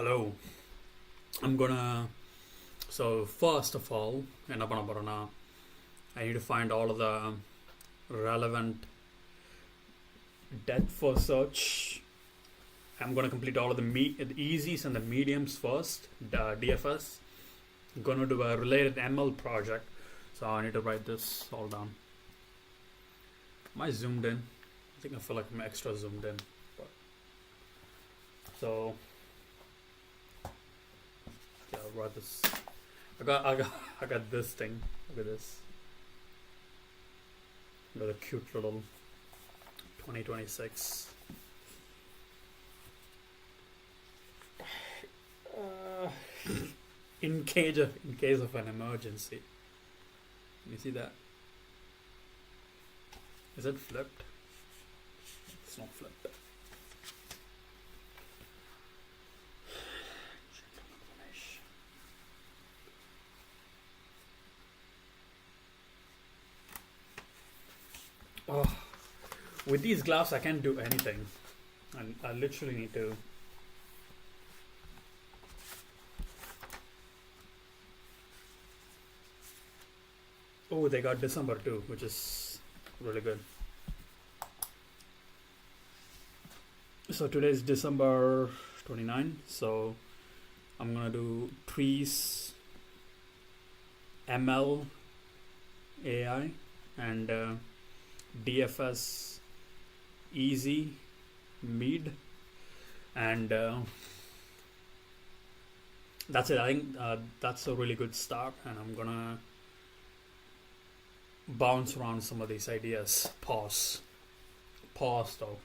Hello. I'm gonna. So first of all, என்ன பண்ண போறேன்னா, I need to find all of the relevant depth for search. I'm gonna complete all of the easies and the mediums first. DFS. I'm gonna do a related ML project, so I need to write this all down. Am I zoomed in? I think I feel like I'm extra zoomed in. But, so yeah, I'll write this. I got this thing. Look at this. Got a cute little 2026. In case of an emergency. You see that? Is it flipped? It's not flipped. Oh, with these gloves, I can't do anything. I literally need to. Oh, they got December too, which is really good. So today is December 29, so I'm gonna do trees, ML, AI, and DFS, easy, mid, and that's it. I think that's a really good start, and I'm gonna bounce around some of these ideas. Pause though.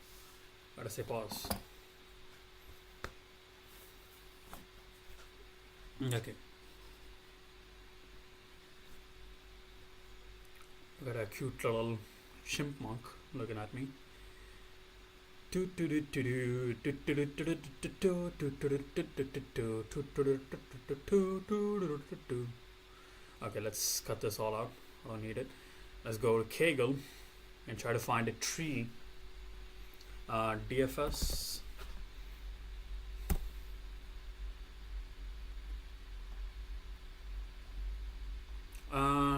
Gotta say pause. Okay. I got a cute little chipmunk looking at me. Okay, let's cut this all out. I don't need it. Let's go to Kaggle and try to find a tree. DFS.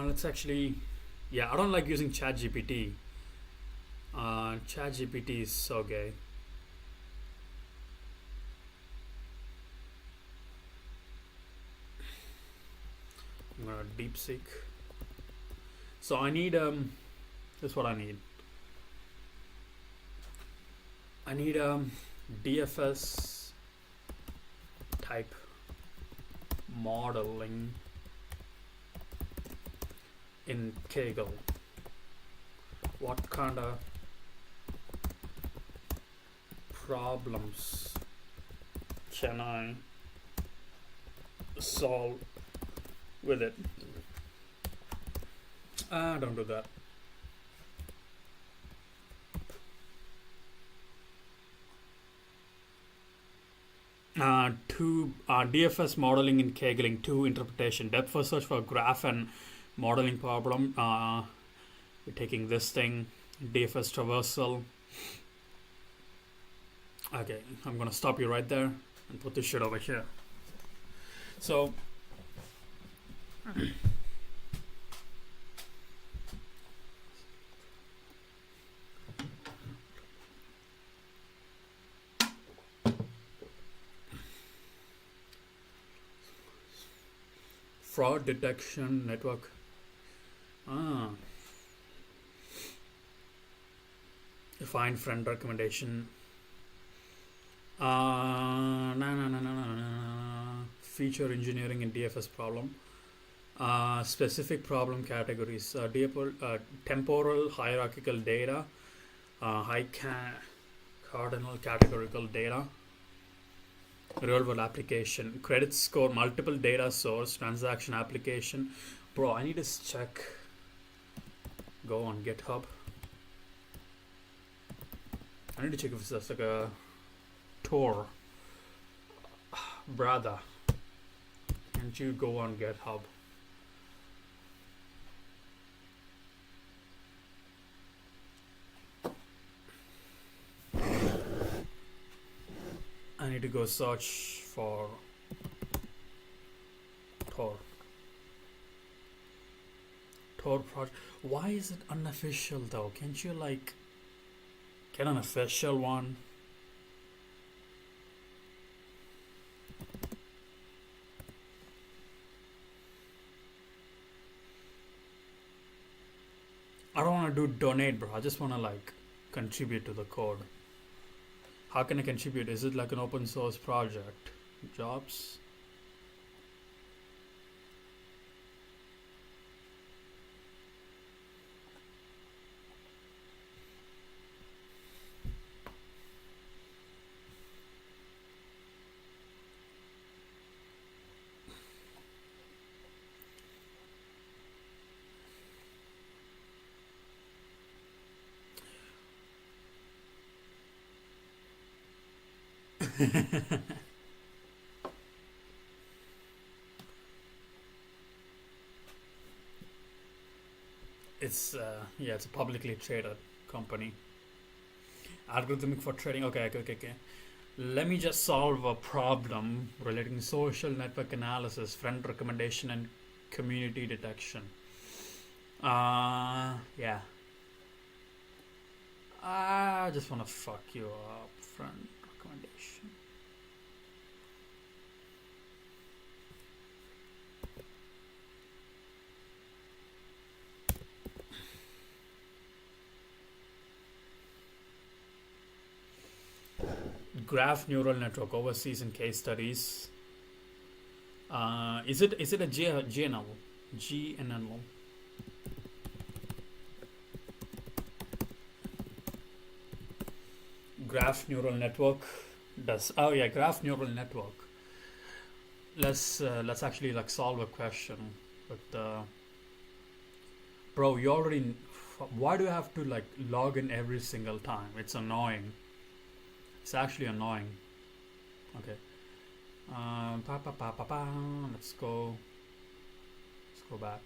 Let's actually. Yeah, I don't like using ChatGPT. ChatGPT is so gay. I'm gonna DeepSeek. So I need this is what I need. I need DFS type modeling in Kaggle. What kind of problems can I solve with it? Don't do that. DFS modeling in Kagling 2 interpretation. Depth first search for graph and modeling problem. We're taking this thing, DFS traversal. Okay, I'm gonna stop you right there and put this shit over here. So fraud detection network. Find friend recommendation. Feature engineering in DFS problem. Specific problem categories. Temporal hierarchical data. Cardinal categorical data. Real world application. Credit score. Multiple data source. Transaction application. Bro, I need to check. Go on GitHub. I need to check if it's like a Tor. Brother, can't you go on GitHub? I need to to go search for Tor. Tor project. Why is it unofficial though? Can't you like get an official one? I don't want to do donate, bro. I just want to like contribute to the code. How can I contribute? Is it like an open source project? Jobs? It's yeah, it's a publicly traded company. Algorithmic for trading. Okay. Let me just solve a problem relating social network analysis, friend recommendation, and community detection. Yeah. I just wanna fuck you up, friend recommendation. Graph neural network overseas in case studies. Is it a GNL? GNL. Graph neural network does. Oh yeah, graph neural network. Let's actually like solve a question with bro. You already. Why do you have to like log in every single time? It's annoying. It's actually annoying. Okay. Let's go. Let's go back.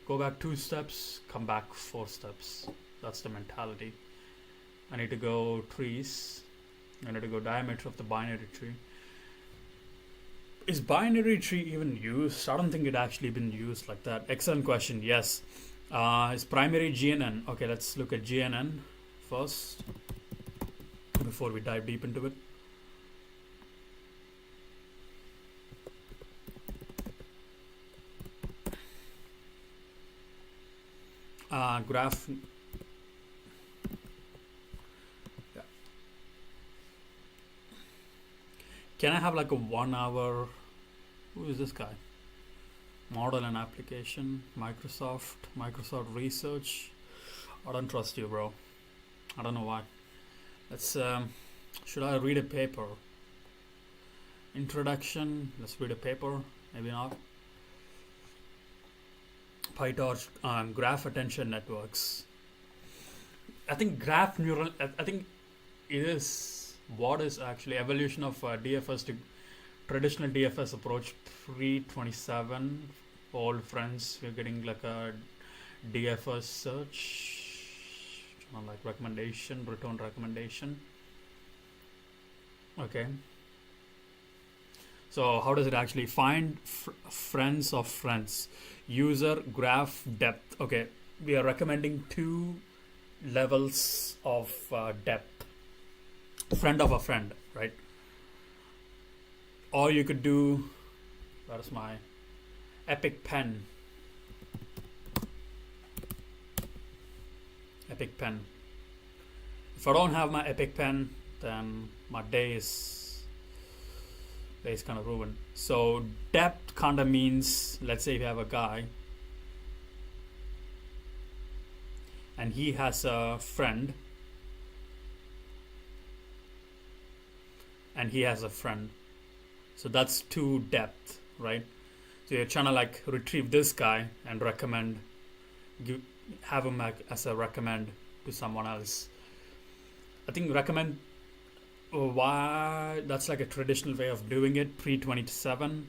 Go back 2 steps. Come back 4 steps. That's the mentality. I need to go trees. I need to go diameter of the binary tree. Is binary tree even used? I don't think it actually been used like that. Excellent question. Yes. Is primary GNN. Okay, let's look at GNN first before we dive deep into it. Graph. Yeah. Can I have like a 1 hour? Who is this guy? Model and application. Microsoft Research. I don't trust you, bro. I don't know why. Let's. Should I read a paper? Introduction. Let's read a paper. Maybe not. PyTorch. Graph attention networks. I think graph neural. I think it is what is actually evolution of DFS to traditional DFS approach pre-27. Old friends, we're getting like a DFS search. Like recommendation, return recommendation. Okay. So how does it actually find friends of friends? User graph depth. Okay, we are recommending 2 levels of depth. Friend of a friend, right? Or you could do. That is my Epic Pen. Epic Pen. If I don't have my Epic Pen, then my day is kind of ruined. So depth kind of means, let's say if you have a guy and he has a friend and he has a friend, so that's 2 depth, right? So you're trying to like retrieve this guy and recommend, have him as a recommend to someone else. I think recommend. Why that's like a traditional way of doing it pre-27.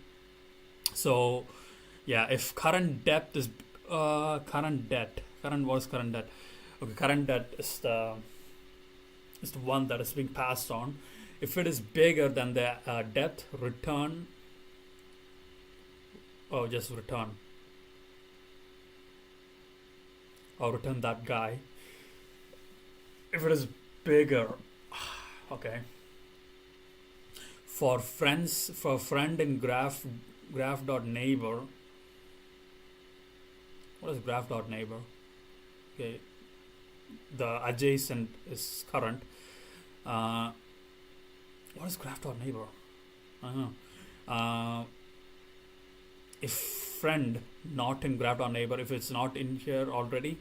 So yeah, if current depth is current debt. What is current debt? Okay, current debt is the one that is being passed on. If it is bigger than the depth, return, or just return, or return that guy. If it is bigger, okay. For friends, for friend in graph.neighbor. What is graph.neighbor? Okay, the adjacent is current. What is graph.neighbor? I don't know. If friend not in graph.neighbor, if it's not in here already,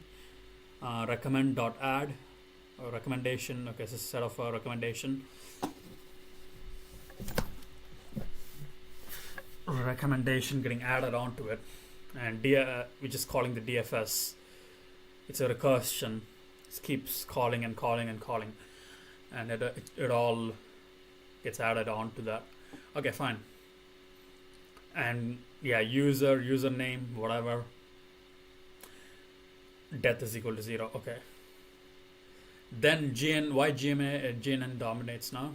recommend.add or recommendation. Okay, so set of a recommendation. Recommendation getting added onto it, and we're just calling the DFS. It's a recursion. It keeps calling and calling and calling, and it all gets added on to that. Okay, fine. And yeah, username, whatever. Death is equal to 0. Okay. Then GNN dominates now.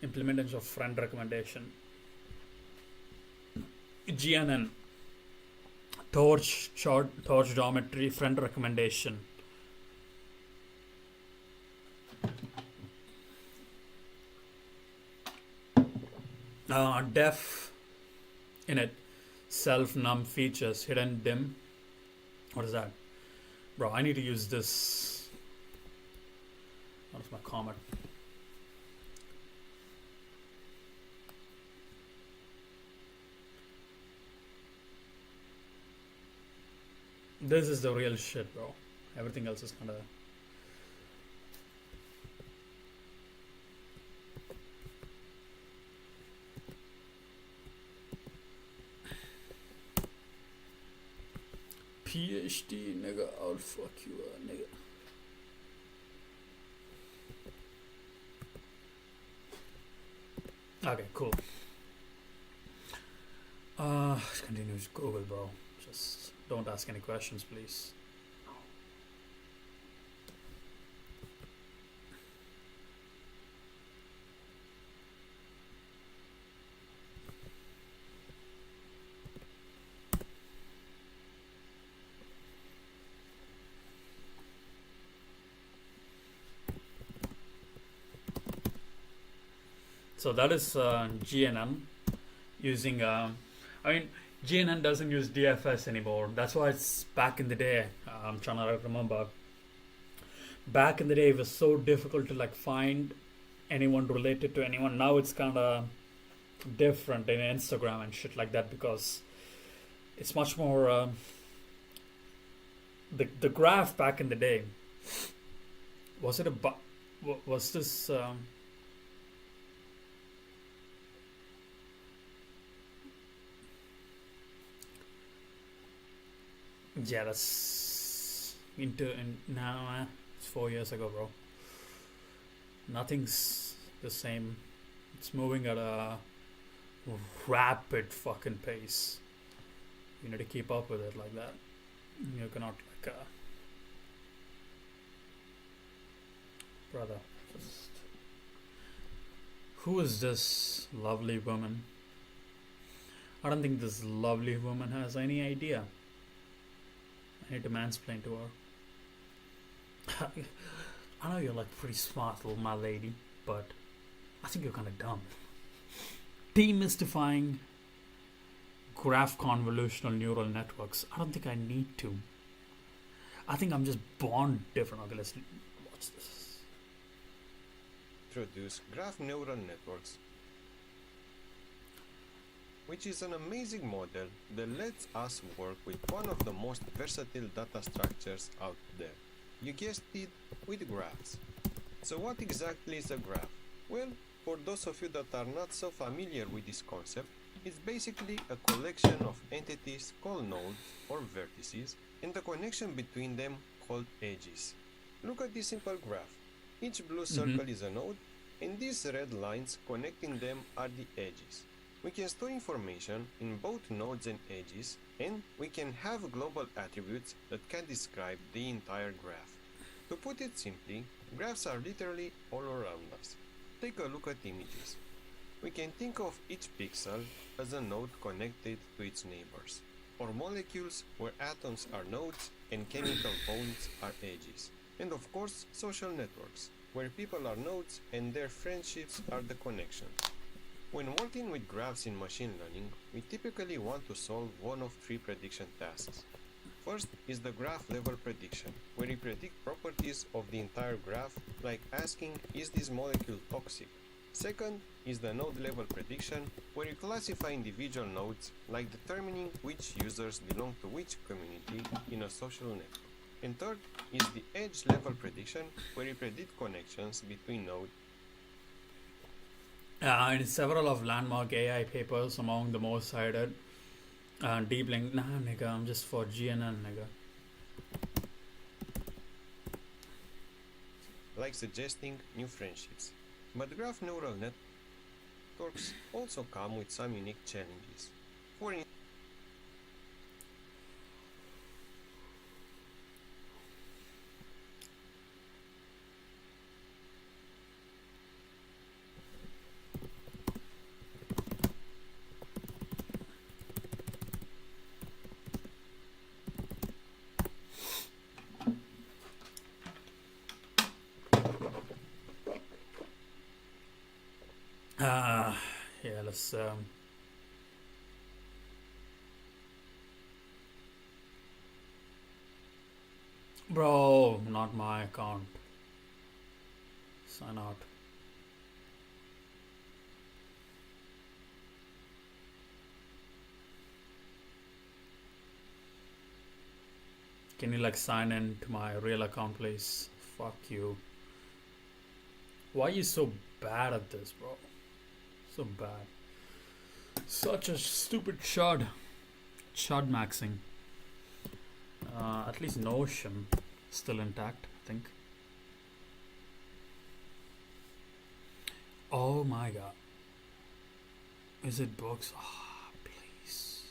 Implementation of friend recommendation. GNN, torch geometry, friend recommendation. Def init, self num features, hidden dim. What is that? Bro, I need to use this. What's my comment? This is the real shit, bro. Everything else is kind of... PhD, nigga. I'll fuck you, nigga. Okay, cool. Let's continue with Google, bro. Just don't ask any questions, please. So that is GNN using, I mean, GNN doesn't use DFS anymore. That's why it's back in the day. I'm trying to remember. Back in the day, it was so difficult to like find anyone related to anyone. Now it's kind of different in Instagram and shit like that because it's much more. The graph back in the day, was it was this? Yeah, that's now it's 4 years ago, bro. Nothing's the same. It's moving at a rapid fucking pace. You need to keep up with it like that. You cannot like brother. Just who is this lovely woman? I don't think this lovely woman has any idea. I need to mansplain to her. I know you're like pretty smart, little my lady, but I think you're kind of dumb. Demystifying graph convolutional neural networks. I don't think I need to. I think I'm just born different. Okay, let's watch this. Introduce graph neural networks, which is an amazing model that lets us work with one of the most versatile data structures out there. You guessed it, with graphs. So what exactly is a graph? Well, for those of you that are not so familiar with this concept, it's basically a collection of entities called nodes or vertices, and the connection between them called edges. Look at this simple graph. Each blue circle is a node, and these red lines connecting them are the edges. We can store information in both nodes and edges, and we can have global attributes that can describe the entire graph. To put it simply, graphs are literally all around us. Take a look at images. We can think of each pixel as a node connected to its neighbors, or molecules where atoms are nodes and chemical bonds are edges. And of course, social networks, where people are nodes and their friendships are the connections. When working with graphs in machine learning, we typically want to solve one of three prediction tasks. First is the graph level prediction, where we predict properties of the entire graph, like asking, is this molecule toxic? Second is the node level prediction, where you classify individual nodes, like determining which users belong to which community in a social network. And third is the edge level prediction, where you predict connections between nodes. In several of landmark AI papers, among the most cited, deep link. Nah, nigga, I'm just for GNN, nigga. Like suggesting new friendships. But graph neural networks also come with some unique challenges. For instance, Yeah, let's. Bro, not my account. Sign out. Can you like sign in to my real account, please? Fuck you. Why are you so bad at this, bro? So bad. Such a stupid chud. Chud maxing. At least Notion still intact, I think. Oh my god. Is it books? Ah, please.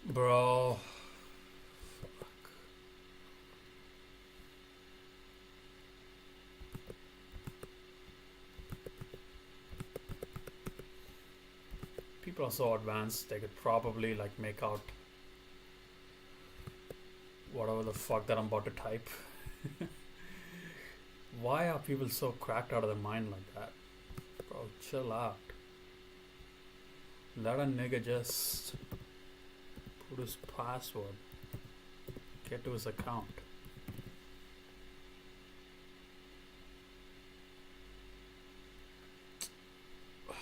Bro. People are so advanced, they could probably like make out whatever the fuck that I'm about to type. Why are people so cracked out of their mind like that? Bro, chill out. Let a nigga just put his password, get to his account. Wrong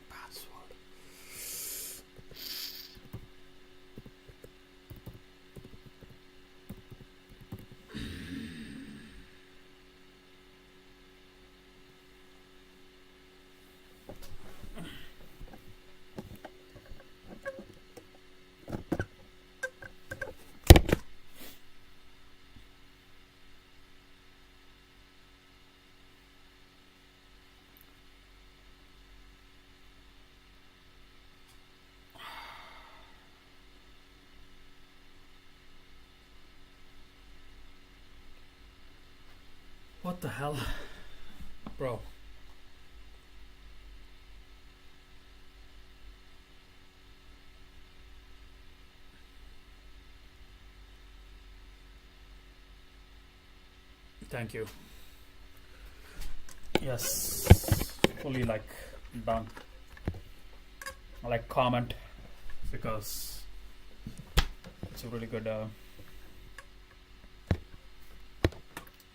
password. What the hell? Bro. Thank you. Yes. Fully like done. I like comment because it's a really good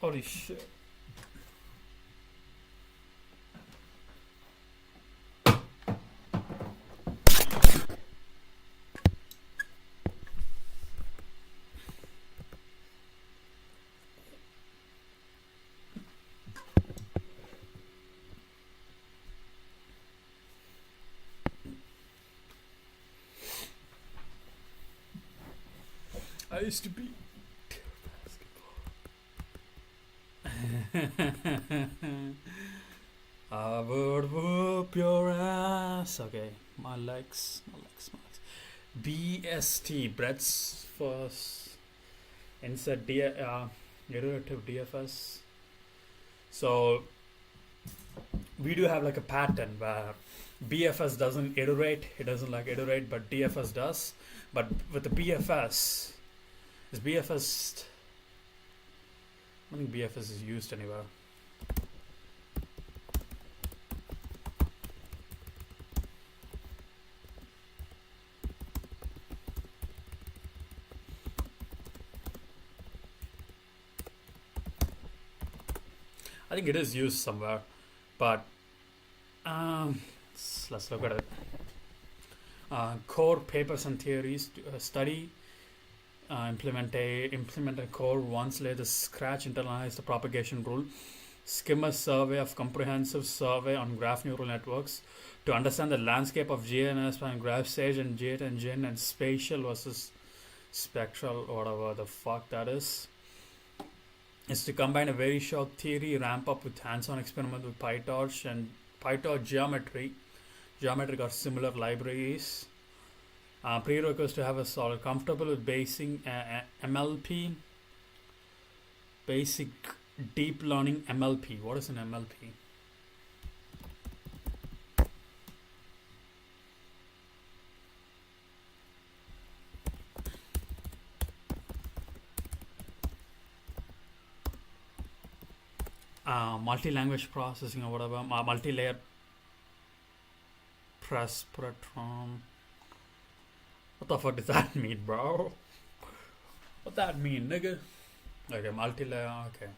holy shit. I used to be I would whoop your ass. Okay, my legs. BST, breadth first. Insert iterative DFS. So we do have like a pattern where BFS doesn't iterate. It doesn't like iterate, but DFS does. But with the BFS, is BFS? I don't think BFS is used anywhere. I think it is used somewhere, but let's look at it. Core papers and theories study. Implement a core once, lay the scratch, internalize the propagation rule, skim a survey of comprehensive survey on graph neural networks to understand the landscape of GNS and graph stage and J8 and GN and spatial versus spectral, whatever the fuck that is to combine a very short theory, ramp up with hands-on experiment with PyTorch and PyTorch geometry. Geometric or similar libraries. Prerequisites to have a solid, comfortable with basic MLP, basic deep learning MLP. What is an MLP? Multi-language processing or whatever, multi-layer Presbytron. What the fuck does that mean, bro? What that mean, nigga? Okay, multi-layer, okay.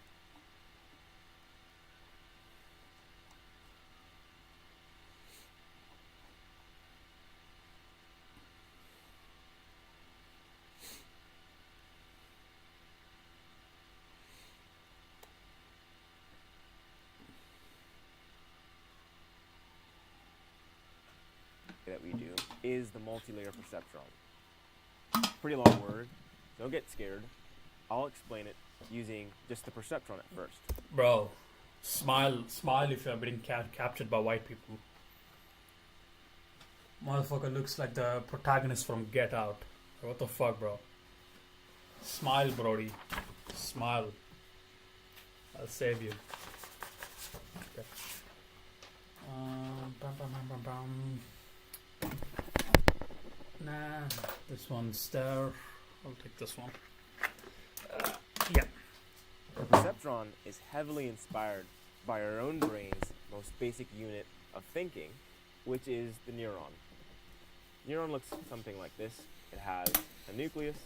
That we do is the multi-layer perceptron. Pretty long word. Don't get scared. I'll explain it using just the perceptron at first. Bro, smile if you're being captured by white people. Motherfucker looks like the protagonist from Get Out. What the fuck, bro? Smile, Brody. Smile. I'll save you. Okay. Bum, bum, bum, bum, bum. Nah, this one's there. I'll take this one. Yeah. The perceptron is heavily inspired by our own brain's most basic unit of thinking, which is the neuron. Neuron looks something like this. It has a nucleus.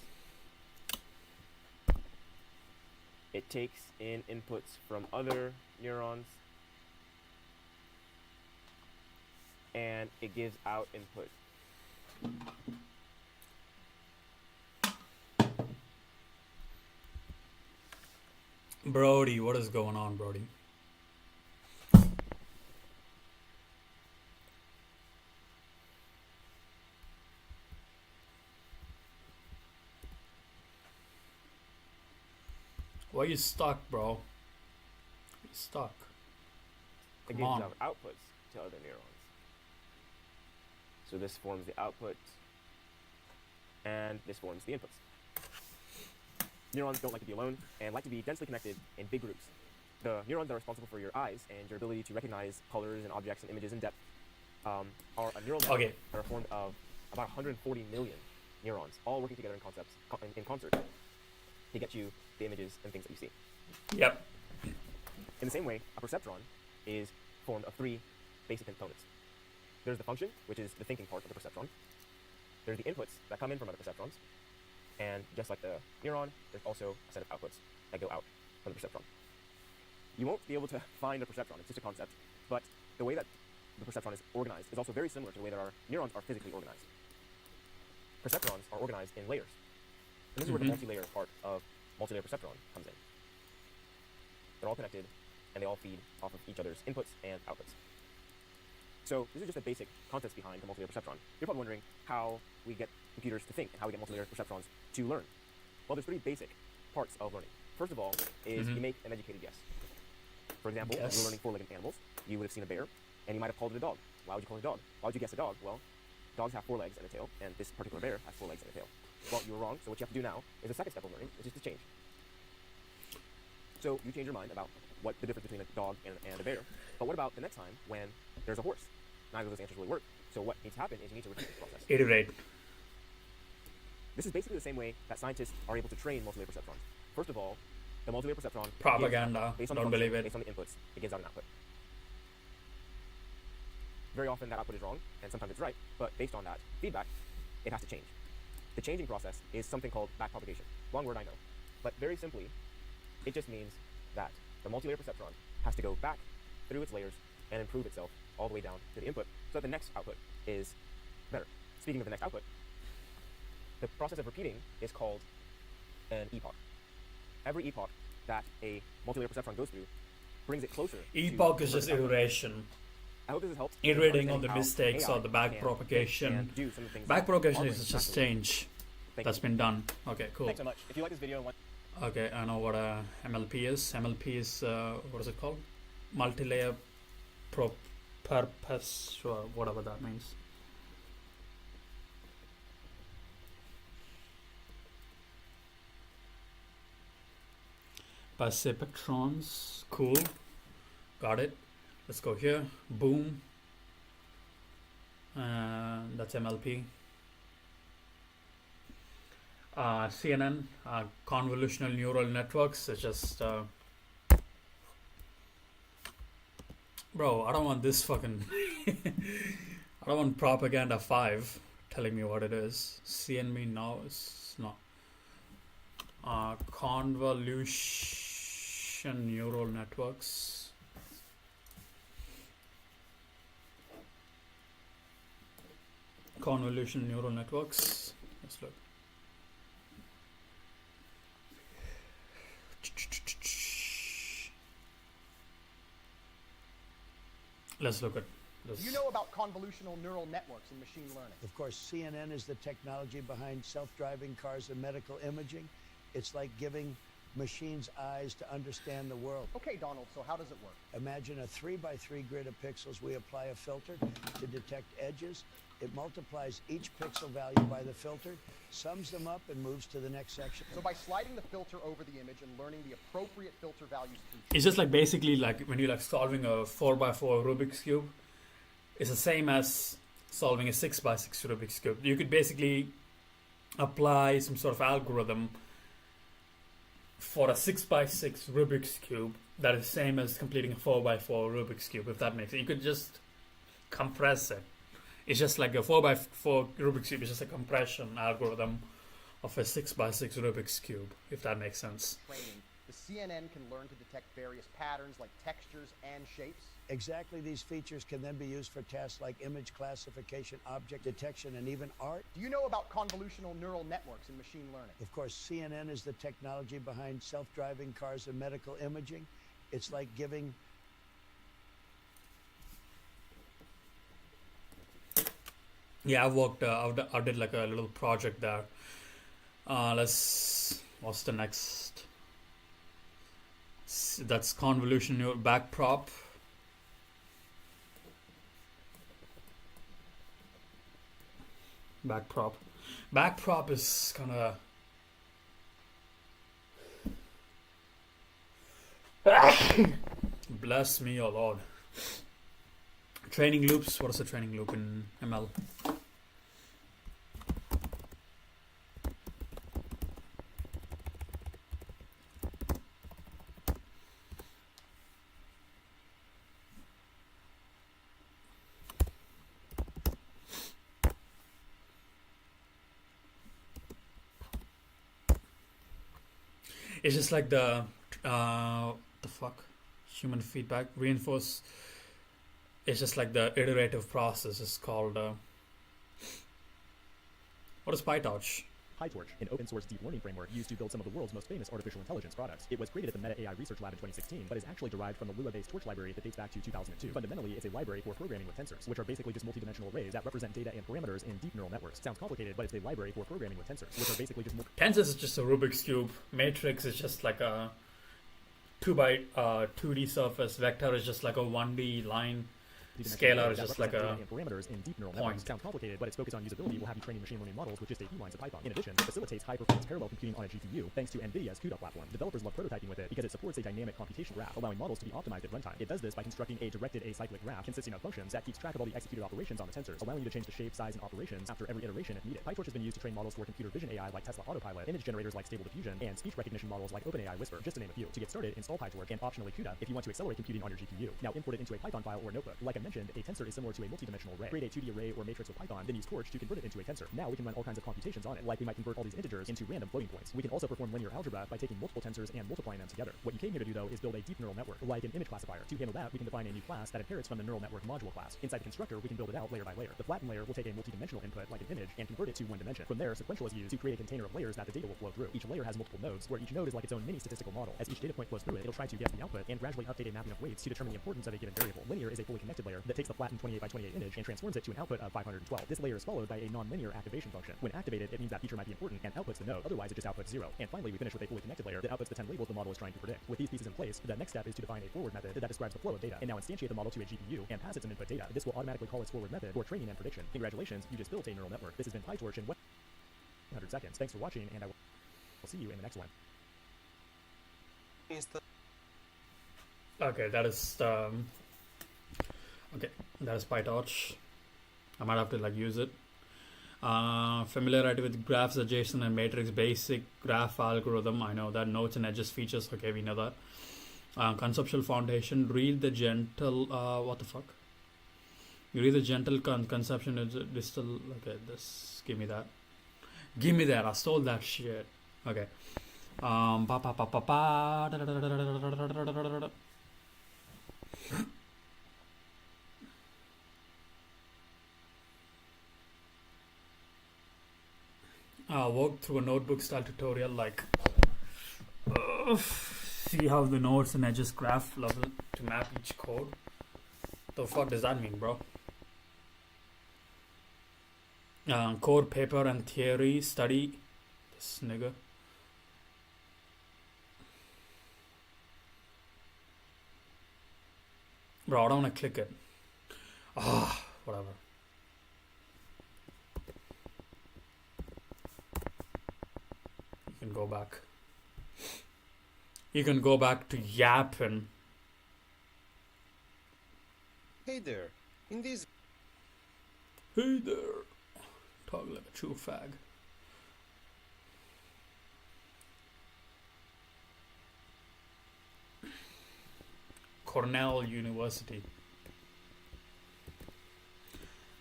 It takes in inputs from other neurons, and it gives out input. Brody, what is going on, Brody? Why you stuck, bro? You stuck. It gives out outputs to other neurons. So this forms the output, and this forms the inputs. Neurons don't like to be alone and like to be densely connected in big groups. The neurons that are responsible for your eyes and your ability to recognize colors and objects and images in depth are a neural network that are formed of about 140 million neurons, all working together in concert to get you the images and things that you see. Yep. In the same way, a perceptron is formed of three basic components. There's the function, which is the thinking part of the perceptron. There's the inputs that come in from other perceptrons. And just like the neuron, there's also a set of outputs that go out from the perceptron. You won't be able to find a perceptron, it's just a concept, but the way that the perceptron is organized is also very similar to the way that our neurons are physically organized. Perceptrons are organized in layers. And this is where the multi-layer part of multi-layer perceptron comes in. They're all connected, and they all feed off of each other's inputs and outputs. So this is just a basic concept behind the multi-layer perceptron. You're probably wondering how we get computers to think and how we get multi-layer perceptrons to learn. Well, there's three basic parts of learning. First of all is you make an educated guess. For example, when you were learning four-legged animals, you would have seen a bear, and you might have called it a dog. Why would you call it a dog? Why would you guess a dog? Well, dogs have 4 legs and a tail, and this particular bear has 4 legs and a tail. Well, you were wrong, so what you have to do now is the second step of learning, which is to change. So you change your mind about what the difference between a dog and a bear. But what about the next time when there's a horse? Neither of those answers really work. So what needs to happen is you need to repeat this process. Iterate. This is basically the same way that scientists are able to train multilayer perceptrons. First of all, the multilayer perceptron Propaganda. gives, based on Don't the function, believe it. based on the inputs, it gives out an output. Very often that output is wrong, and sometimes it's right, but based on that feedback, it has to change. The changing process is something called backpropagation. Long word, I know. But very simply, it just means that the multilayer perceptron has to go back through its layers and improve itself all the way down to the input so that the next output is better. Speaking of the next output, the process of repeating is called an epoch. Every epoch that a multilayer perceptron goes through brings it closer. Epoch is just iteration. I hope this has helped. Iterating on the mistakes or the backpropagation. Backpropagation is just change that's been done. Okay, cool. Thanks so much. If you like this video and want Okay, I know what MLP is. MLP is, what is it called? Multi-layer purpose, or whatever that means. Perceptrons, cool. Got it. Let's go here. Boom. That's MLP. CNN, convolutional neural networks. It's just, bro, I don't want this fucking. I don't want Propaganda 5 telling me what it is. CNB now is not. Convolution neural networks. Convolution neural networks. Let's look. Let's look at this. Do you know about convolutional neural networks in machine learning? Of course, CNN is the technology behind self-driving cars and medical imaging. It's like giving machines eyes to understand the world. Okay, Donald, so how does it work? Imagine a 3x3 grid of pixels. We apply a filter to detect edges. It multiplies each pixel value by the filter, sums them up, and moves to the next section. So by sliding the filter over the image and learning the appropriate filter values to choose. It's just like basically like when you're like solving a 4x4 Rubik's Cube, it's the same as solving a 6x6 Rubik's Cube. You could basically apply some sort of algorithm for a 6x6 Rubik's Cube that is same as completing a 4x4 Rubik's Cube, if that makes sense. You could just compress it. It's just like a 4x4 Rubik's Cube is just a compression algorithm of a 6x6 Rubik's Cube, if that makes sense. Training, the CNN can learn to detect various patterns like textures and shapes. Exactly, these features can then be used for tasks like image classification, object detection, and even art. Do you know about convolutional neural networks in machine learning? Of course, CNN is the technology behind self-driving cars and medical imaging. It's like giving... Yeah, I've worked, I did like a little project there. What's the next? That's convolution neural backprop. Backprop is kind of bless me, oh Lord. Training loops. What is a training loop in ML? It's just like the fuck, human feedback reinforce. It's just like the iterative process is called. What is PyTorch? PyTorch, an open source deep learning framework used to build some of the world's most famous artificial intelligence products. It was created at the Meta AI Research Lab in 2016, but is actually derived from the Lua-based Torch library that dates back to 2002. Fundamentally, it's a library for programming with tensors, which are basically just multidimensional arrays that represent data and parameters in deep neural networks. Sounds complicated, but it's a library for programming with tensors, which are basically just Tensors is just a Rubik's Cube. Matrix is just like a 2D surface. Vector is just like a 1D line. Scalar is just like a parameters in deep neural point. networks. Sounds complicated, but its focus on usability will have you training machine learning models with just a few lines of Python. In addition, it facilitates high-performance parallel computing on a GPU thanks to NVIDIA's CUDA platform. Developers love prototyping with it because it supports a dynamic computation graph, allowing models to be optimized at runtime. It does this by constructing a directed acyclic graph consisting of functions that keeps track of all the executed operations on the tensors, allowing you to change the shape, size, and operations after every iteration if needed. PyTorch has been used to train models for computer vision AI like Tesla Autopilot, image generators like Stable Diffusion, and speech recognition models like OpenAI Whisper, just to name a few. To get started, install PyTorch and optionally CUDA if you want to accelerate computing on your GPU. Now import it into a Python file or notebook. Like I mentioned, a tensor is similar to a multidimensional array. Create a 2D array or matrix with Python, then use Torch to convert it into a tensor. Now we can run all kinds of computations on it, like we might convert all these integers into random floating points. We can also perform linear algebra by taking multiple tensors and multiplying them together. What you came here to do though is build a deep neural network, like an image classifier. To handle that, we can define a new class that inherits from the neural network module class. Inside the constructor, we can build it out layer by layer. The flattened layer will take a multidimensional input, like an image, and convert it to one dimension. From there, sequential is used to create a container of layers that the data will flow through. Each layer has multiple nodes, where each node is like its own mini statistical model. As each data point flows through it, it'll try to guess the output and gradually update a mapping of weights to determine the importance of a given variable. Linear is a fully connected layer that takes the flattened 28 by 28 image and transforms it to an output of 512. This layer is followed by a non-linear activation function. When activated, it means that feature might be important and outputs the node, otherwise it just outputs 0. And finally, we finish with a fully connected layer that outputs the 10 labels the model is trying to predict. With these pieces in place, the next step is to define a forward method that describes the flow of data, and now instantiate the model to a GPU and pass it some input data. This will automatically call its forward method for training and prediction. Congratulations, you just built a neural network. This has been PyTorch in 100 seconds. Thanks for watching, and I will see you in the next one. Okay, that is PyTorch. I might have to like use it. Familiarity with graphs, adjacent, and matrix basic graph algorithm. I know that. Nodes and edges features. Okay, we know that. Conceptual foundation. Read the gentle. What the fuck? You read the gentle conception is distal. Okay, this. Give me that. Give me that. I stole that shit. Okay. Walk through a notebook style tutorial, like see how the nodes and edges graph level to map each code. The fuck does that mean, bro? Core paper and theory study. This nigga. Bro, I don't want to click it. Whatever. You can go back. You can go back to yapping. Hey there. In this Hey there. Talk like a true fag. Cornell University.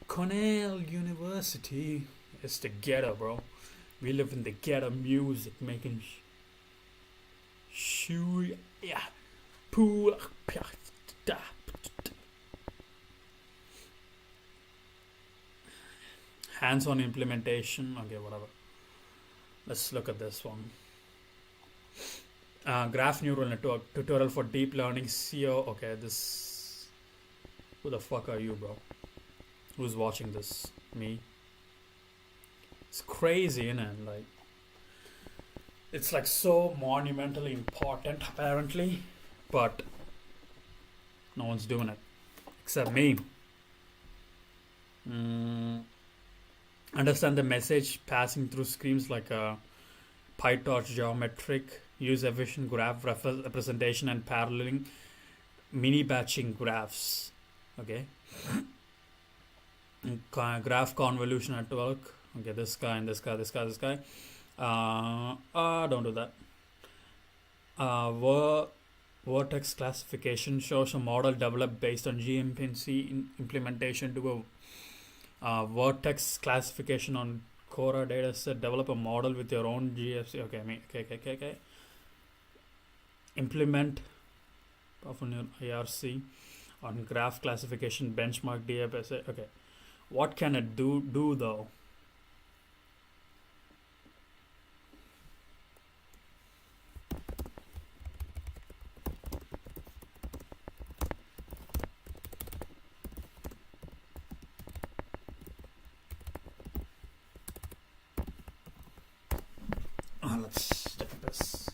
Cornell University is the ghetto, bro. We live in the ghetto music, making hands-on implementation. Okay, whatever. Let's look at this one. Graph neural network tutorial for deep learning SEO. Okay, this. Who the fuck are you, bro? Who's watching this? Me. It's crazy, innit? Like, it's like so monumentally important, apparently, but no one's doing it except me. Understand the message passing through screens like a PyTorch geometric. Use efficient graph representation and paralleling mini batching graphs. Okay. Graph convolution network. Okay, this guy and this guy, this guy, this guy. Don't do that. Vertex classification shows a model developed based on gMP implementation to a vertex classification on Cora dataset. Develop a model with your own GFC. Okay. Implement on your IRC on graph classification benchmark DFS. Okay, what can it do though? let's check this.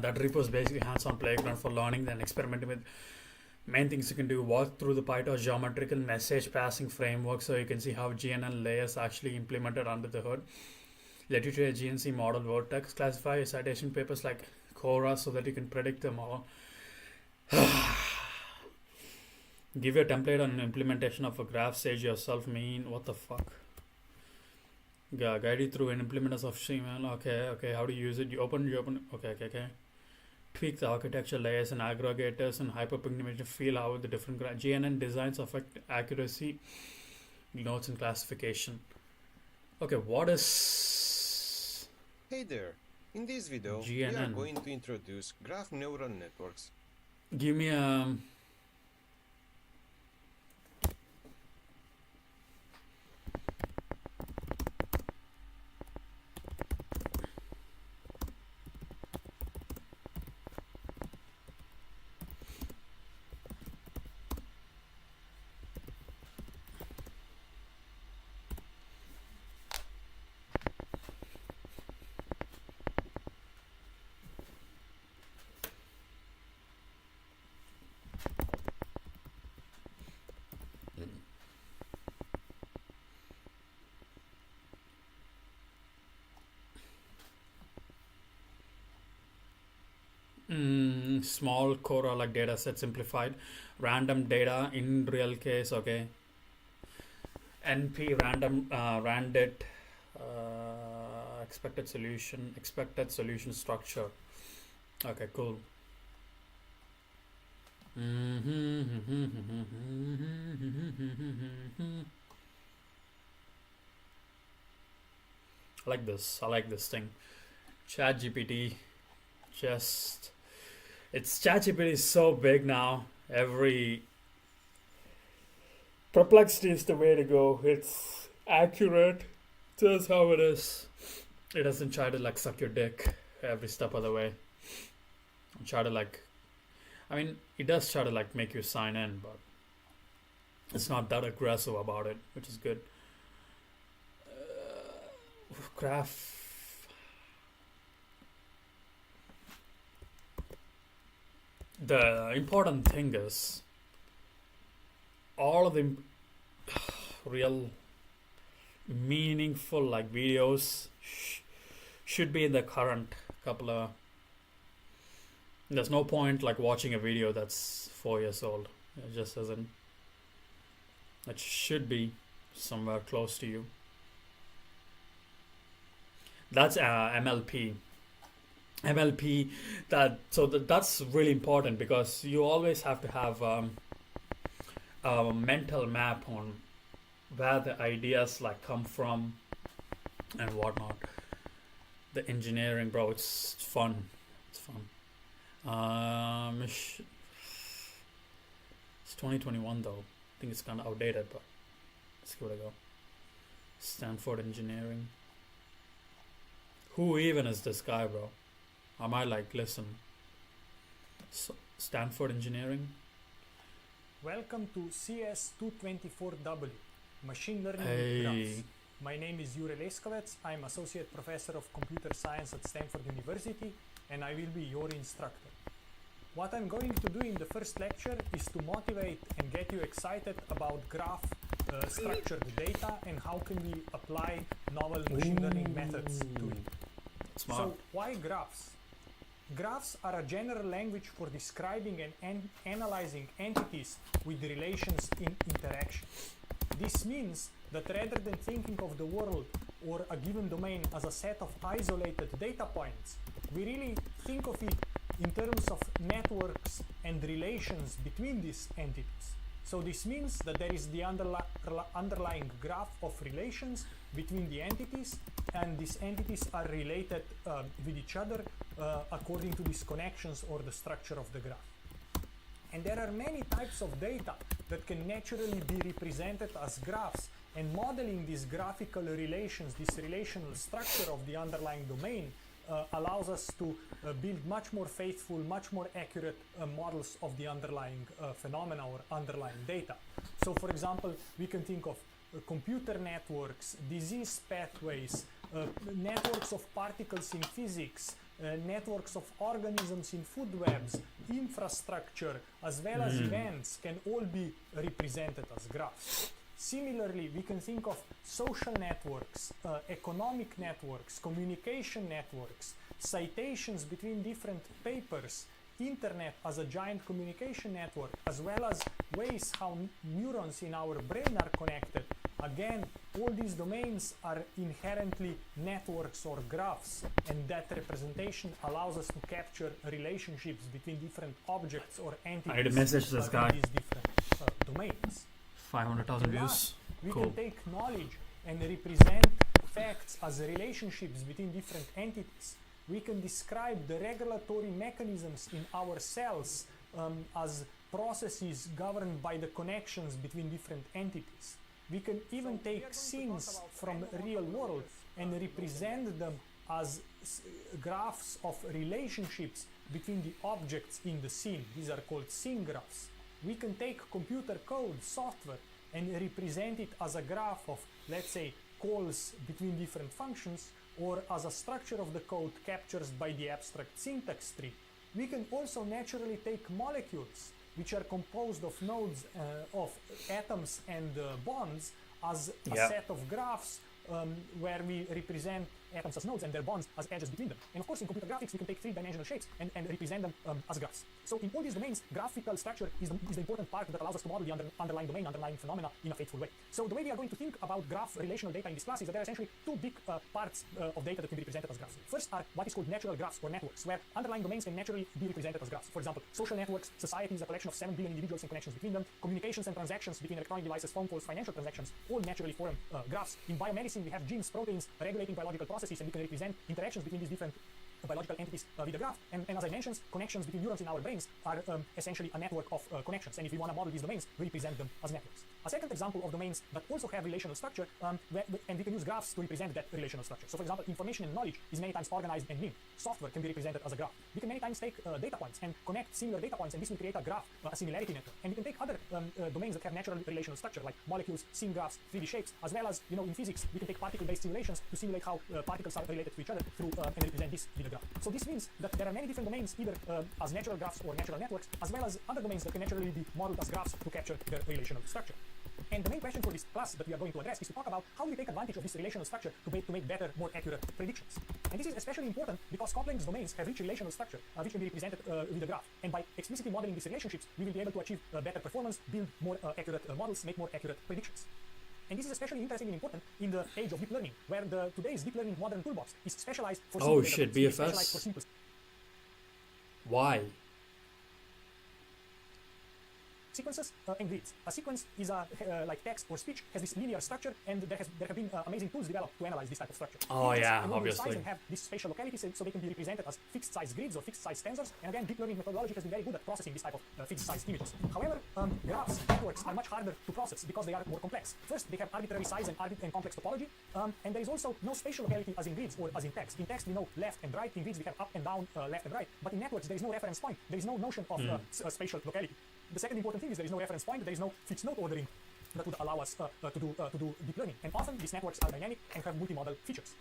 That repo is basically hands-on playground for learning and experimenting with main things you can do. Walk through the PyTorch geometrical message passing framework so you can see how GNN layers actually implemented under the hood. Let you create a GNC model vertex. Classify your citation papers like Cora so that you can predict them all. Give you a template on implementation of a graph stage yourself. What the fuck? Guide you through an implementers of Streaml. Okay. How to use it? You open. Okay. Tweak the architecture layers and aggregators and hyperpigmentation. Feel how the different GNN designs affect accuracy, notes, and classification. Okay, what is... Hey there! In this video, we are GNN? going to introduce graph neural networks. Give me a... small Cora like data set simplified random data in real case. Okay, NP random randit expected solution structure. Okay, cool. I like this thing. ChatGPT. ChatGPT is so big now. Perplexity is the way to go. It's accurate, just how it is. It doesn't try to like suck your dick every step of the way. It does try to like make you sign in, but it's not that aggressive about it, which is good. Graph. The important thing is all of the real meaningful like videos should be in the current couple of... There's no point like watching a video that's 4 years old. It just doesn't. It should be somewhere close to you. That's MLP. That's really important because you always have to have a mental map on where the ideas like come from and whatnot. The engineering, bro, it's fun. It's 2021 though. I think it's kind of outdated, but let's give it a go. Stanford Engineering. Who even is this guy, bro? I might like listen. Stanford Engineering. Welcome to CS224W, Machine Learning Hey. Graphs. My name is Jure Leskovec. I'm Associate Professor of Computer Science at Stanford University, and I will be your instructor. What I'm going to do in the first lecture is to motivate and get you excited about graph structured data and how can we apply novel machine learning methods to it. Smart. So why graphs? Graphs are a general language for describing and analyzing entities with relations in interaction. This means that rather than thinking of the world or a given domain as a set of isolated data points, we really think of it in terms of networks and relations between these entities. So this means that there is the underlying graph of relations between the entities, and these entities are related with each other according to these connections or the structure of the graph. And there are many types of data that can naturally be represented as graphs, and modeling these graphical relations, this relational structure of the underlying domain allows us to build much more faithful, much more accurate models of the underlying phenomena or underlying data. So for example, we can think of computer networks, disease pathways, networks of particles in physics, networks of organisms in food webs, infrastructure, as well as events can all be represented as graphs. Similarly, we can think of social networks, economic networks, communication networks, citations between different papers, internet as a giant communication network, as well as ways how neurons in our brain are connected. Again, all these domains are inherently networks or graphs, and that representation allows us to capture relationships between different objects or entities. I need a message to this guy. in these different domains. 500,000 views. Last, we Cool. can take knowledge and represent facts as relationships between different entities. We can describe the regulatory mechanisms in our cells as processes governed by the connections between different entities. We can even take scenes from real world and represent them as graphs of relationships between the objects in the scene. These are called scene graphs. We can take computer code, software, and represent it as a graph of, let's say, calls between different functions, or as a structure of the code captured by the abstract syntax tree. We can also naturally take molecules, which are composed of nodes of atoms and bonds, as a set of graphs where we represent atoms as nodes and their bonds as edges between them. And of course, in computer graphics, we can take three-dimensional shapes and represent them as graphs. So in all these domains, graphical structure is the important part that allows us to model the underlying domain, underlying phenomena in a faithful way. So the way we are going to think about graph relational data in this class is that there are essentially two big parts of data that can be represented as graphs. First are what is called natural graphs or networks, where underlying domains can naturally be represented as graphs. For example, social networks, society is a collection of 7 billion individuals and connections between them. Communications and transactions between electronic devices, phone calls, financial transactions, all naturally form graphs. In biomedicine, we have genes, proteins regulating biological processes, and we can represent interactions between these different biological entities with a graph. And as I mentioned, connections between neurons in our brains are essentially a network of connections. And if we want to model these domains, we represent them as networks. A second example of domains that also have relational structure, and we can use graphs to represent that relational structure. So for example, information and knowledge is many times organized and linked. Software can be represented as a graph. We can many times take data points and connect similar data points, and this will create a graph, a similarity network. And we can take other domains that have natural relational structure, like molecules, scene graphs, 3D shapes, as well as, in physics, we can take particle-based simulations to simulate how particles are related to each other through and represent this with a graph. So this means that there are many different domains, either as natural graphs or natural networks, as well as other domains that can naturally be modeled as graphs to capture their relational structure. And the main question for this class that we are going to address is to talk about how we take advantage of this relational structure to make better, more accurate predictions. And this is especially important because complex domains have rich relational structure, which can be represented with a graph. And by explicitly modeling these relationships, we will be able to achieve better performance, build more accurate models, make more accurate predictions. And this is especially interesting and important in the age of deep learning, where today's deep learning modern toolbox is specialized for simple data sets, is specialized for simple. Why? Sequences and grids. A sequence is like text or speech, has this linear structure, and there have been amazing tools developed to analyze this type of structure. Oh Images yeah, can obviously. size and have this spatial locality, so they can be represented as fixed size grids or fixed size tensors. And again, deep learning methodology has been very good at processing this type of fixed size images. However, graphs, networks are much harder to process because they are more complex. First, they have arbitrary size and complex topology, and there is also no spatial locality as in grids or as in text. In text, we know left and right. In grids, we have up and down, left and right. But in networks, there is no reference point. There is no notion of spatial locality. The second important thing is there is no reference point, there is no fixed node ordering that would allow us to do deep learning. And often these networks are dynamic and have multimodal features.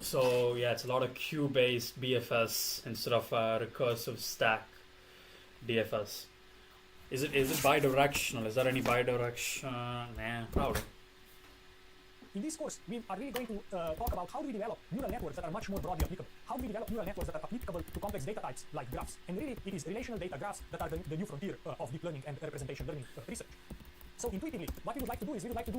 So yeah, it's a lot of queue-based BFS instead of recursive stack DFS. Is it bidirectional? Is there any bidirection? Nah, probably. in this course, we are really going to talk about how do we develop neural networks that are much more broadly applicable. How do we develop neural networks that are applicable to complex data types like graphs? And really, it is relational data graphs that are the new frontier of deep learning and representation learning research. So intuitively, what we would like to do is we would like to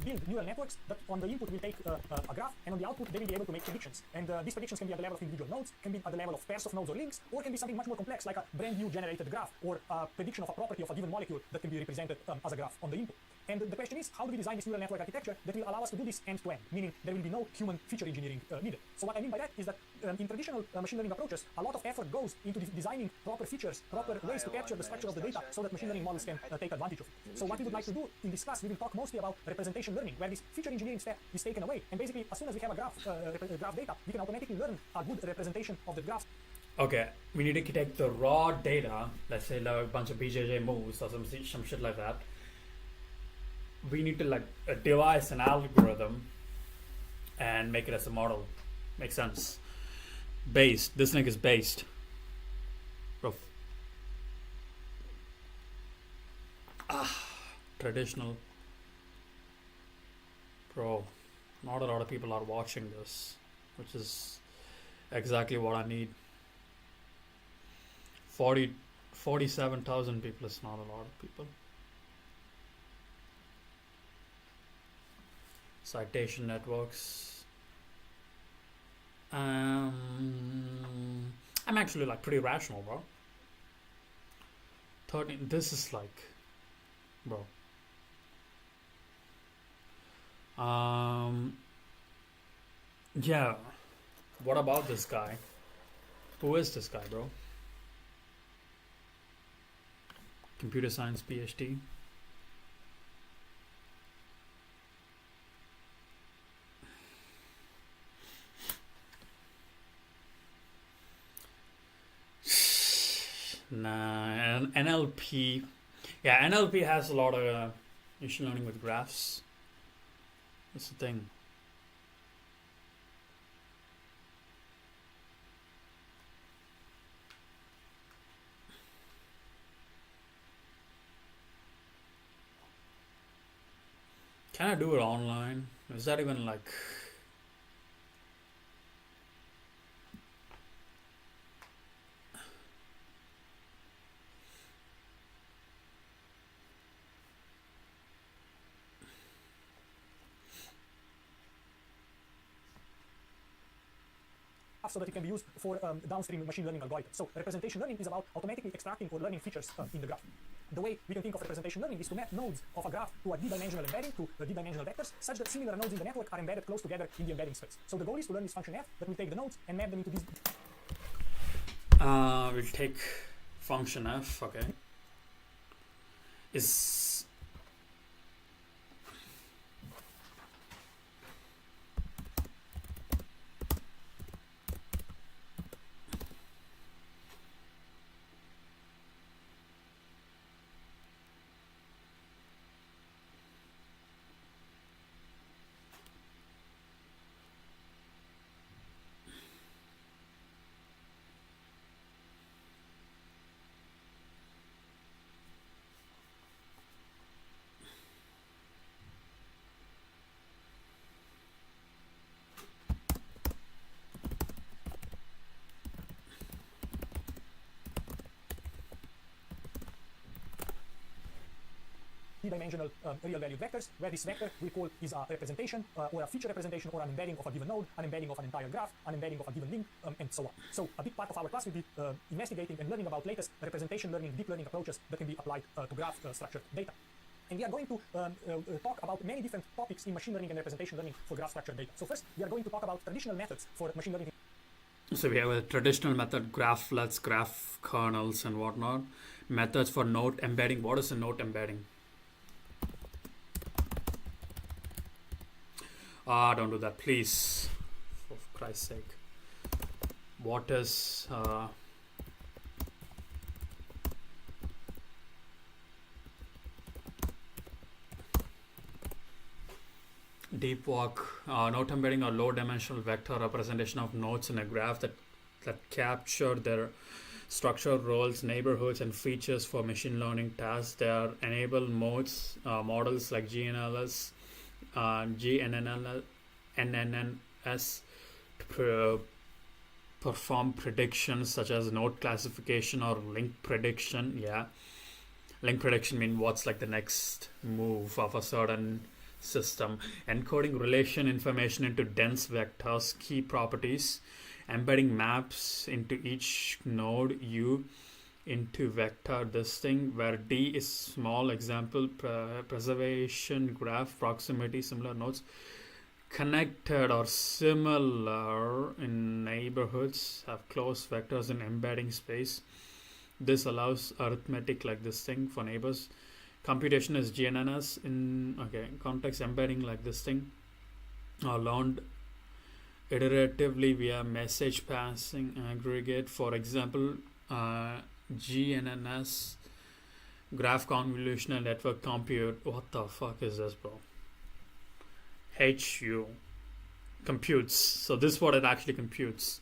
build neural networks that on the input will take a graph, and on the output they will be able to make predictions. And these predictions can be at the level of individual nodes, can be at the level of pairs of nodes or links, or can be something much more complex like a brand new generated graph or a prediction of a property of a given molecule that can be represented as a graph on the input. And the question is, how do we design this neural network architecture that will allow us to do this end to end, meaning there will be no human feature engineering needed. So what I mean by that is that in traditional machine learning approaches, a lot of effort goes into designing proper features, proper ways to capture the structure of the data so that machine learning models can take advantage of it. So what we would like to do in this class, we will talk mostly about representation learning, where this feature engineering step is taken away. And basically, as soon as we have a graph data, we can automatically learn a good representation of the graph. Okay, we need to take the raw data, let's say like a bunch of BJJ moves or some shit like that. We need to like devise an algorithm and make it as a model. Makes sense. Based. This thing is based. Bro. Traditional. Bro, not a lot of people are watching this, which is exactly what I need. 47,000 people is not a lot of people. Citation networks. I'm actually like pretty rational, bro. 13. This is like, bro. Yeah. What about this guy? Who is this guy, bro? Computer science PhD. Nah, NLP. Yeah, NLP has a lot of machine learning with graphs. That's the thing. Can I do it online? Is that even like... so that it can be used for downstream machine learning algorithms. So representation learning is about automatically extracting or learning features in the graph. The way we can think of representation learning is to map nodes of a graph to a d-dimensional embedding, to d-dimensional vectors, such that similar nodes in the network are embedded close together in the embedding space. So the goal is to learn this function f that will take the nodes and map them into these. We'll take function f, okay. Is... D-dimensional real valued vectors, where this vector we call is a representation or a feature representation or an embedding of a given node, an embedding of an entire graph, an embedding of a given link, and so on. So a big part of our class will be investigating and learning about latest representation learning, deep learning approaches that can be applied to graph structured data. And we are going to talk about many different topics in machine learning and representation learning for graph structured data. So first, we are going to talk about traditional methods for machine learning. So we have a traditional method, graphlets, graph kernels and whatnot. Methods for node embedding. What is a node embedding? Don't do that, please. For Christ's sake. What is... deep walk, node embedding or low dimensional vector representation of nodes in a graph that capture their structure, roles, neighborhoods, and features for machine learning tasks. They are enable models like GNLS GNNS to perform predictions such as node classification or link prediction. Yeah, link prediction means what's like the next move of a certain system. Encoding relation information into dense vectors, key properties, embedding maps into each node U into vector this thing where D is small. Example, preservation graph, proximity, similar nodes, connected or similar in neighborhoods, have close vectors in embedding space. This allows arithmetic like this thing for neighbors. Computation is GNNS in context embedding like this thing, learned iteratively via message passing aggregate. For example, GNNS, graph convolutional network compute. What the fuck is this, bro? HU computes. So this is what it actually computes.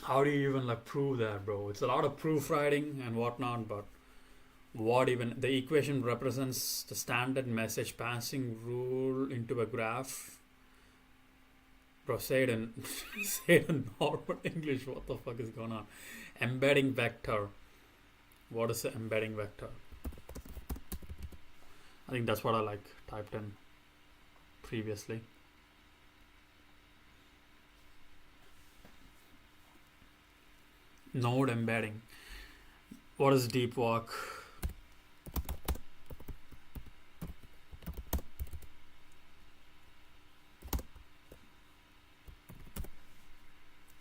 How do you even like prove that, bro? It's a lot of proof writing and whatnot, but what even the equation represents the standard message passing rule into a graph. Bro, say it in say it in normal English. What the fuck is going on? Embedding vector. What is the embedding vector? I think that's what I like typed in previously. Node embedding. What is deep walk?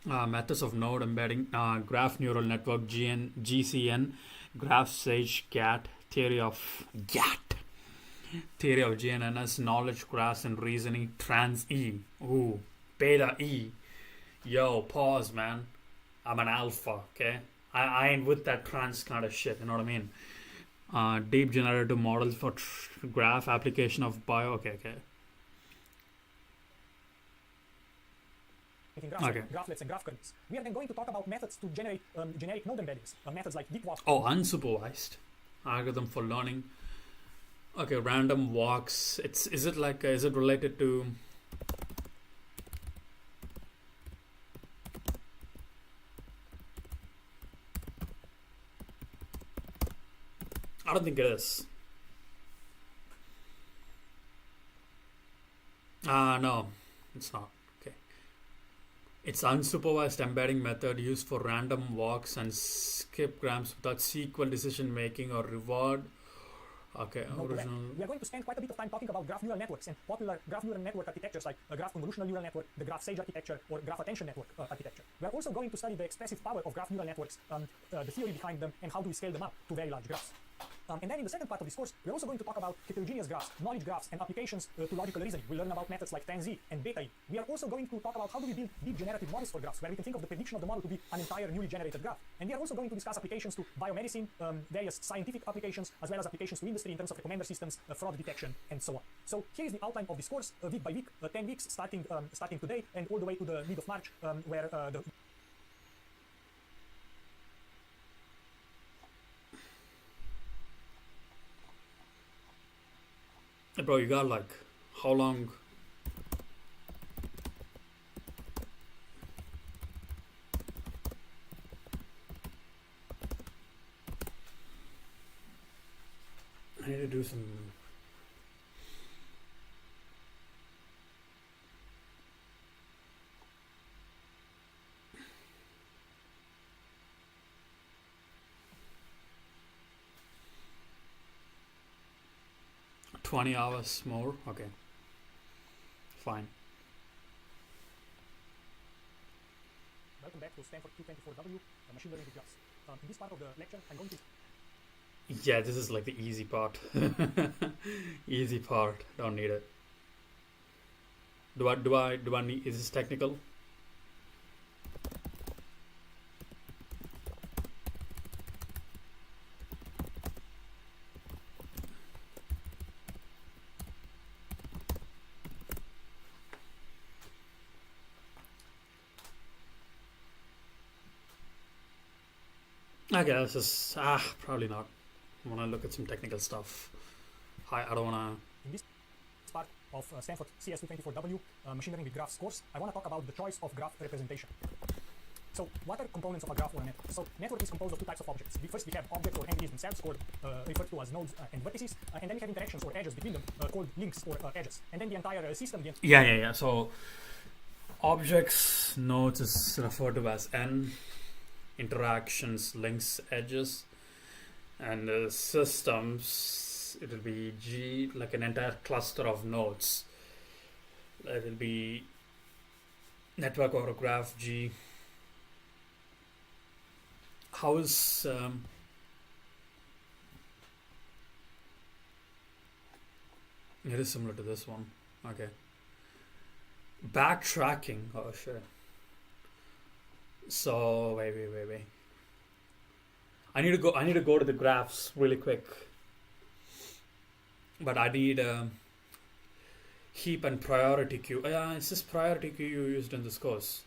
Methods of node embedding, graph neural network, GCN, graph sage, GAT, theory of GNNS, knowledge graphs and reasoning, trans E, ooh, beta E. Yo, pause, man. I'm an alpha, okay? I ain't with that trans kind of shit, you know what I mean? Deep generative models for graph application of bio, okay. Graphlets and graph curves. We are then going to talk about methods to generate generic node embeddings, methods like deep walk. Oh, unsupervised algorithm for learning. Okay, random walks. Is it related to? I don't think it is. No, it's not. It's unsupervised embedding method used for random walks and skip grams without SQL decision making or reward. Okay, original. We are going to spend quite a bit of time talking about graph neural networks and popular graph neural network architectures like a graph convolutional neural network, the graph sage architecture, or graph attention network architecture. We are also going to study the expressive power of graph neural networks, the theory behind them, and how do we scale them up to very large graphs. And then in the second part of this course, we're also going to talk about heterogeneous graphs, knowledge graphs, and applications to logical reasoning. We'll learn about methods like trans E and beta E. We are also going to talk about how do we build deep generative models for graphs, where we can think of the prediction of the model to be an entire newly generated graph. And we are also going to discuss applications to biomedicine, various scientific applications, as well as applications to industry in terms of recommender systems, fraud detection, and so on. So here is the outline of this course, week by week, 10 weeks, starting today and all the way to the mid of March, where the Bro, you got like how long? I need to do some. $20 hours more. Okay, fine. Welcome back to Stanford Q24W, machine learning with graphs. In this part of the lecture, I'm going to. Yeah, this is like the easy part. Easy part. Don't need it. Do I need? Is this technical? Okay, this is probably not. I want to look at some technical stuff. I don't want In this part of Stanford CS224W Machine Learning with Graphs course, I want to talk about the choice of graph representation. So what are components of a graph or a network? So network is composed of two types of objects. First we have objects or entities themselves called referred to as nodes and vertices, and then we have interactions or edges between them called links or edges. And then the entire system. Yeah. So objects, nodes is referred to as N, interactions, links, edges, and systems, it will be G, like an entire cluster of nodes. It will be network or a graph G. How is it is similar to this one. Okay. Backtracking. Oh shit. So wait. I need to go to the graphs really quick. But I need heap and priority queue. Yeah, it's this priority queue you used in this course.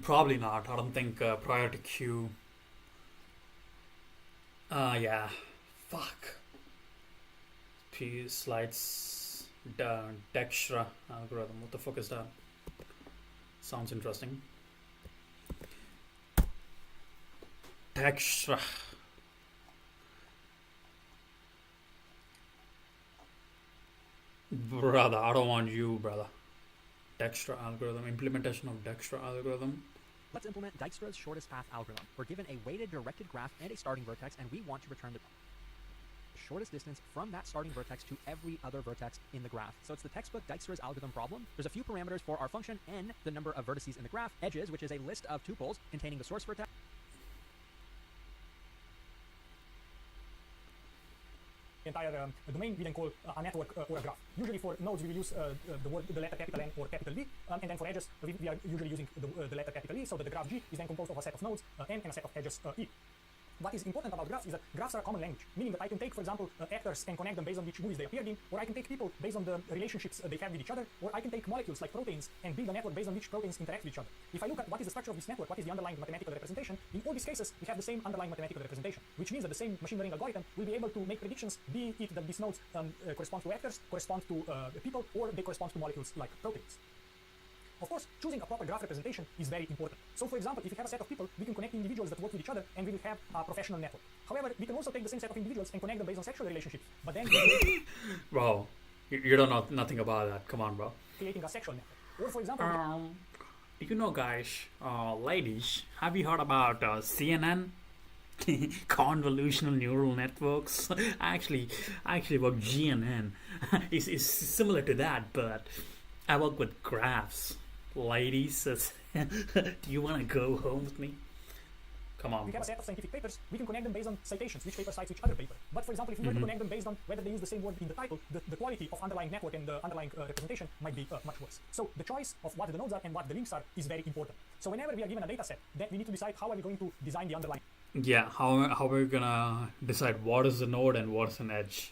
Probably not. I don't think priority queue. Yeah. Fuck. P slides down. Dijkstra algorithm. What the fuck is that? Sounds interesting. Dijkstra. Brother, I don't want you, brother. Dijkstra algorithm. Implementation of Dijkstra algorithm. Let's implement Dijkstra's shortest path algorithm. We're given a weighted directed graph and a starting vertex, and we want to return the shortest distance from that starting vertex to every other vertex in the graph. So it's the textbook Dijkstra's algorithm problem. There's a few parameters for our function n, the number of vertices in the graph, edges, which is a list of tuples containing the source vertex, entire domain we then call a network or a graph. Usually for nodes we will use the letter capital N or capital V, and then for edges we are usually using the letter capital E, so that the graph G is then composed of a set of nodes N and a set of edges E. What is important about graphs is that graphs are a common language, meaning that I can take, for example, actors and connect them based on which movies they appeared in, or I can take people based on the relationships they have with each other, or I can take molecules like proteins and build a network based on which proteins interact with each other. If I look at what is the structure of this network, what is the underlying mathematical representation, in all these cases we have the same underlying mathematical representation, which means that the same machine learning algorithm will be able to make predictions, be it that these nodes correspond to actors, correspond to people, or they correspond to molecules like proteins. Of course, choosing a proper graph representation is very important. So for example, if we have a set of people, we can connect individuals that work with each other and we will have a professional network. However, we can also take the same set of individuals and connect them based on sexual relationships, but then Bro, you don't know nothing about that. Come on, bro. creating a sexual network. Or for example, You know, guys, ladies, have you heard about CNN? Convolutional neural networks. I actually work GNN. It's similar to that, but I work with graphs. Ladies, do you want to go home with me? Come on. we have a set of scientific papers, we can connect them based on citations, which paper cites which other paper. But for example, if we were to connect them based on whether they use the same word in the title, the quality of underlying network and the underlying representation might be much worse. So the choice of what the nodes are and what the links are is very important. So whenever we are given a data set, then we need to decide how are we going to design the underlying. Yeah, how are we gonna decide what is a node and what is an edge?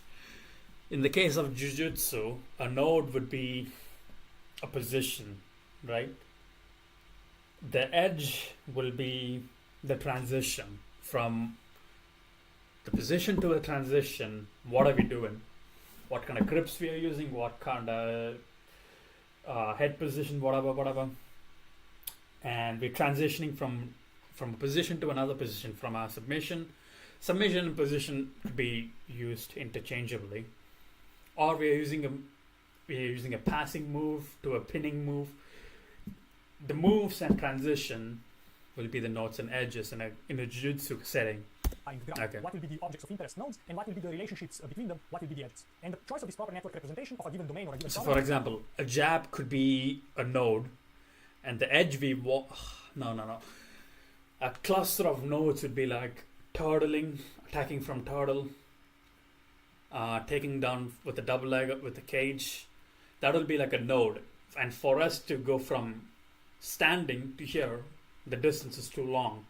In the case of Jujutsu, a node would be a position, right? The edge will be the transition from the position to a transition. What are we doing? What kind of grips we are using? What kind of head position? Whatever. And we're transitioning from a position to another position, from our submission and position could be used interchangeably, or we are using a passing move to a pinning move. The moves and transition will be the nodes and edges in a Jujutsu setting. Graph. Okay. What will be the objects of interest nodes and what will be the relationships between them, what will be the edges. And the choice of this proper network representation of a given domain or a given So problem. for example, a jab could be a node, and the edge no. A cluster of nodes would be like turtling, attacking from turtle, taking down with a double leg with a cage. That will be like a node. And for us to go from standing to here, the distance is too long.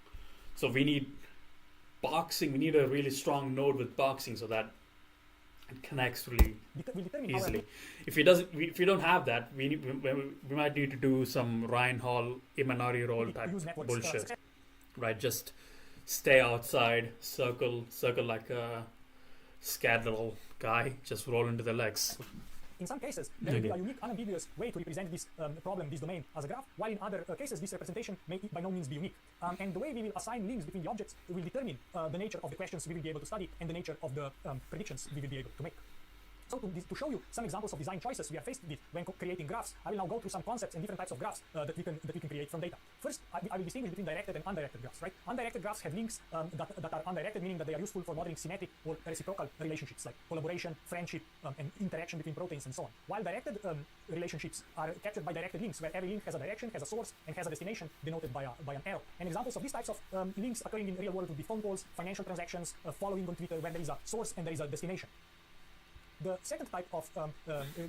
So we need boxing. We need a really strong node with boxing so that it connects really will determine easily. If you don't have that, we might need to do some Ryan Hall, Imanari role type use networks, bullshit, right? Just stay outside, circle like a scared little guy, just roll into the legs. In some cases, there will be a unique, unambiguous way to represent this problem, this domain, as a graph, while in other cases, this representation may by no means be unique. And the way we will assign links between the objects will determine the nature of the questions we will be able to study and the nature of the predictions we will be able to make. So to show you some examples of design choices we are faced with when creating graphs, I will now go through some concepts and different types of graphs that we can create from data. First, I will distinguish between directed and undirected graphs. Right? Undirected graphs have links that are undirected, meaning that they are useful for modeling symmetric or reciprocal relationships like collaboration, friendship, and interaction between proteins and so on. While directed relationships are captured by directed links, where every link has a direction, has a source, and has a destination denoted by an arrow. And examples of these types of links occurring in the real world would be phone calls, financial transactions, following on Twitter, where there is a source and there is a destination. The second type of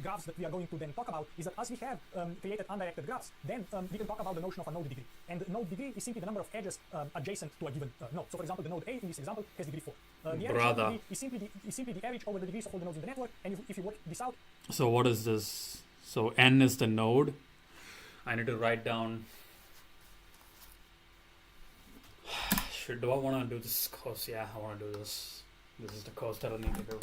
graphs that we are going to then talk about is that as we have created undirected graphs, then we can talk about the notion of a node degree. And node degree is simply the number of edges adjacent to a given node. So for example, the node A in this example has degree 4. The average degree is simply the average over the degrees of all the nodes in the network. And if you work this out... So what is this? So N is the node. I need to write down... Do I want to do this course? Yeah, I want to do this. This is the course that I need to do.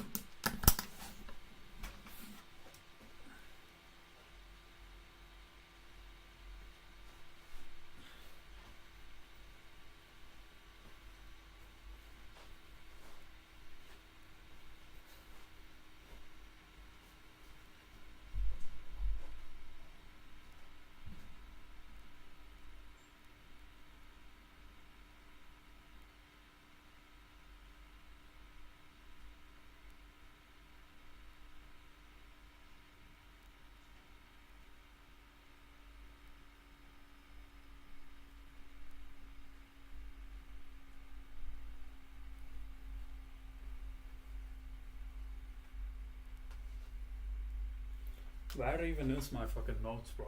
Where even is my fucking notes, bro?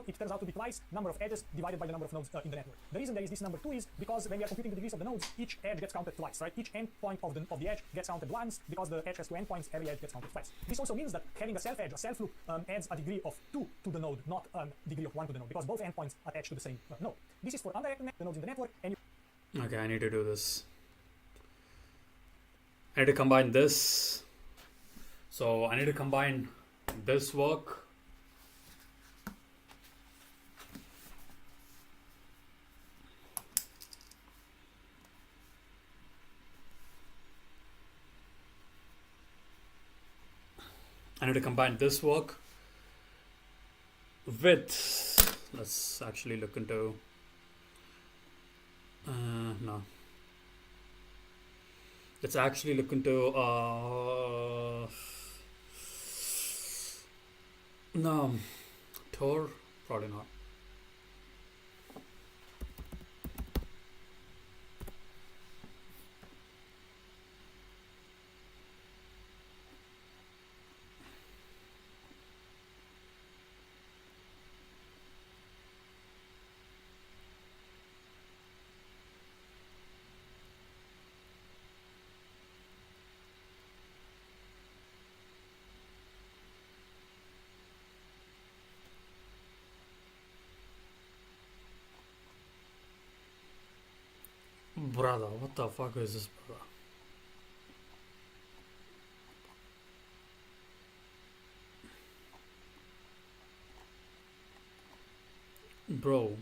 It turns out to be twice number of edges divided by the number of nodes in the network. The reason there is this number 2 is because when we are computing the degrees of the nodes, each edge gets counted twice, right? Each endpoint of the edge gets counted once. Because the edge has 2 endpoints, every edge gets counted twice. This also means that having a self edge, a self loop, adds a degree of 2 to the node, not a degree of 1 to the node, because both endpoints attach to the same node. This is for undirected the nodes in the network. And okay, I need to do this. I need to combine this. So I need to combine this work. I need to combine this work with, let's actually look into, no. Let's actually look into, no, Tor, probably not. Brother, what the fuck is this, brother? Bro.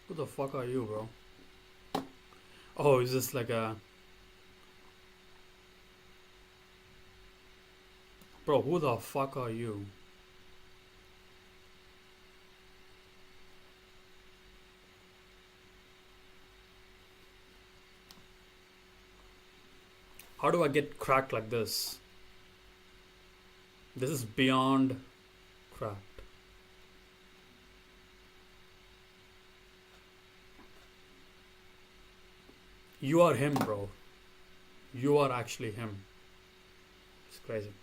Who the fuck are you, bro? Oh, is this like a... Bro, who the fuck are you? How do I get cracked like this? This is beyond cracked. You are him, bro. You are actually him. It's crazy.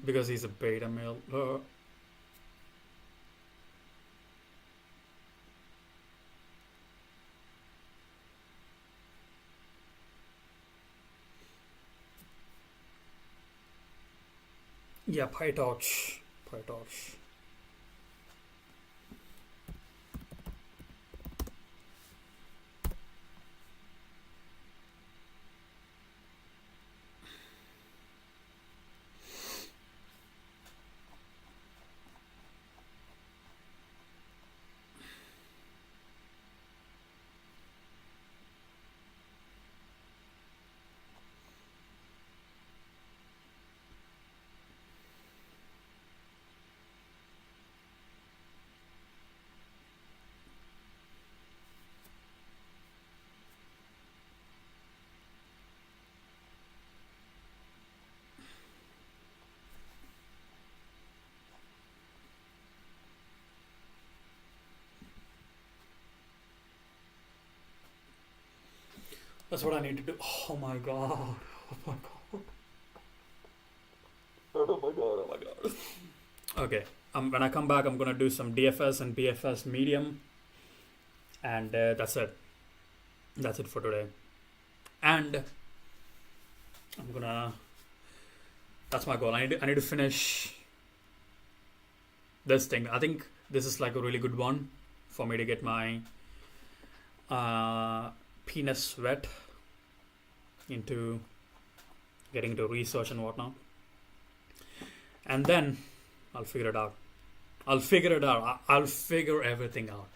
Because he's a beta male. Yeah, PyTorch. PyTorch. That's what I need to do. Oh my god. Oh my god. Oh my god. Oh my god. Okay. When I come back, I'm gonna do some DFS and BFS medium, and that's it. That's it for today. And I'm gonna. That's my goal. I need to finish this thing. I think this is like a really good one for me to get my penis wet into getting into research and whatnot, and then I'll figure it out. I'll figure everything out.